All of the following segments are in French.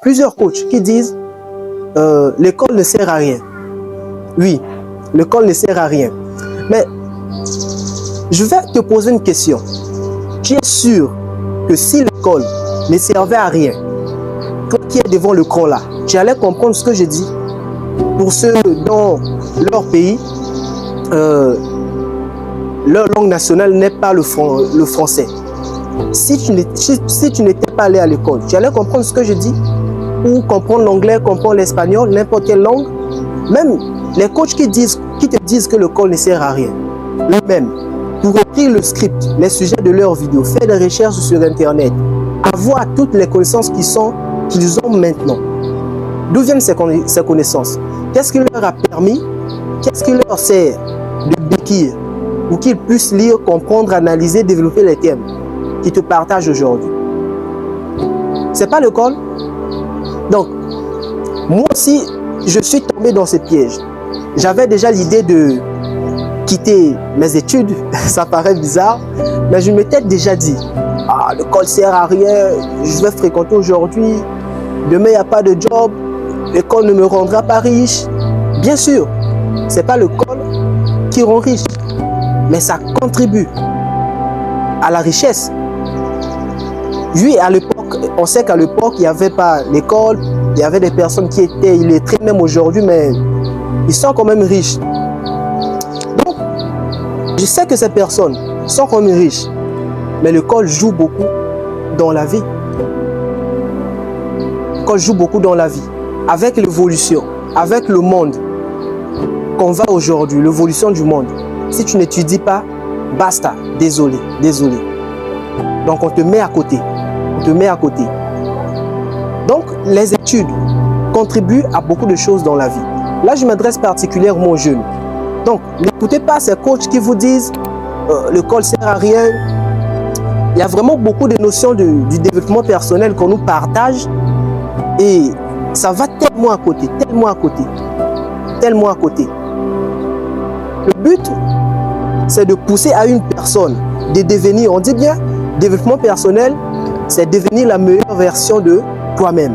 plusieurs coachs qui disent l'école ne sert à rien. Oui, l'école ne sert à rien. Mais je vais te poser une question. Tu es sûr que si l'école ne servait à rien, toi qui es devant l'écran là, tu allais comprendre ce que je dis? Pour ceux dans leur pays, leur langue nationale n'est pas le français. Si tu n'étais pas allé à l'école, tu allais comprendre ce que je dis? Ou comprendre l'anglais, comprendre l'espagnol, n'importe quelle langue? Même les coachs qui te disent que l'école ne sert à rien, eux-mêmes, pour écrire le script, les sujets de leurs vidéos, faire des recherches sur Internet, avoir toutes les connaissances qu'ils ont maintenant. D'où viennent ces connaissances? Qu'est-ce qui leur a permis? Qu'est-ce qui leur sert de béquille pour qu'ils puissent lire, comprendre, analyser, développer les thèmes qu'ils te partagent aujourd'hui? C'est pas l'école? Donc, moi aussi, je suis tombé dans ce piège. J'avais déjà l'idée de quitter mes études, ça paraît bizarre, mais je m'étais déjà dit, l'école sert à rien, je vais fréquenter aujourd'hui, demain il n'y a pas de job, l'école ne me rendra pas riche. Bien sûr, ce n'est pas l'école qui rend riche, mais ça contribue à la richesse. Oui, à l'époque, on sait qu'à l'époque, il n'y avait pas l'école, il y avait des personnes qui étaient illettrées même aujourd'hui, mais ils sont quand même riches. Donc, je sais que ces personnes sont quand même riches, mais l'école joue beaucoup dans la vie. L'école joue beaucoup dans la vie. Avec l'évolution, avec le monde qu'on va aujourd'hui, l'évolution du monde, si tu n'étudies pas, basta, désolé, désolé. Donc on te met à côté, on te met à côté. Donc les études contribuent à beaucoup de choses dans la vie. Là je m'adresse particulièrement aux jeunes. Donc n'écoutez pas ces coachs qui vous disent l'école sert à rien. Il y a vraiment beaucoup de notions du développement personnel qu'on nous partage et ça va tellement à côté, tellement à côté, tellement à côté. Le but, c'est de pousser à une personne de devenir, on dit bien, développement personnel, c'est devenir la meilleure version de toi-même.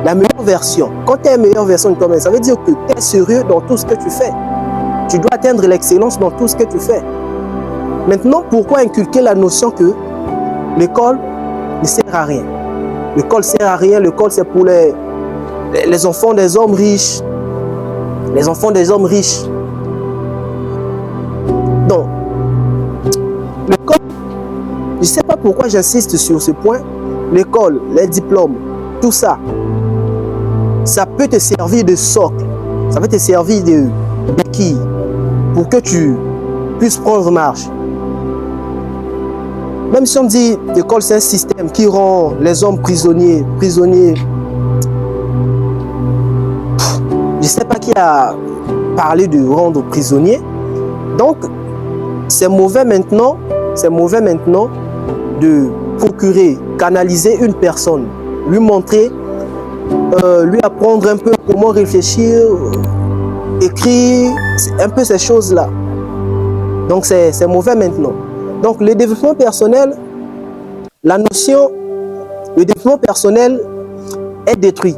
La meilleure version. Quand tu es la meilleure version de toi-même, ça veut dire que tu es sérieux dans tout ce que tu fais. Tu dois atteindre l'excellence dans tout ce que tu fais. Maintenant, pourquoi inculquer la notion que l'école ne sert à rien? L'école sert à rien, l'école c'est pour les enfants des hommes riches. Les enfants des hommes riches. Donc, l'école, je ne sais pas pourquoi j'insiste sur ce point. L'école, les diplômes, tout ça, ça peut te servir de socle. Ça peut te servir de béquille pour que tu puisses prendre marche. Même si on dit que l'école c'est un système qui rend les hommes prisonniers. Je ne sais pas qui a parlé de rendre prisonnier. Donc, c'est mauvais maintenant de procurer, canaliser une personne, lui montrer, lui apprendre un peu comment réfléchir, écrire, un peu ces choses-là. Donc, c'est mauvais maintenant. Donc, le développement personnel, la notion, le développement personnel est détruit.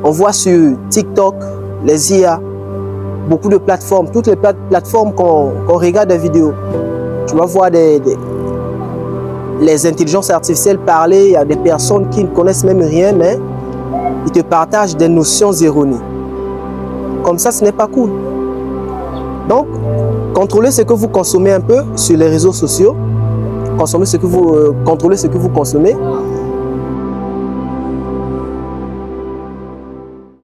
On voit sur TikTok, les IA, beaucoup de plateformes, toutes les plateformes qu'on regarde des vidéos. Tu vas voir les intelligences artificielles parler, il y a des personnes qui ne connaissent même rien, mais ils te partagent des notions erronées. Comme ça, ce n'est pas cool. Donc, contrôlez ce que vous consommez un peu sur les réseaux sociaux. Contrôlez ce que vous consommez.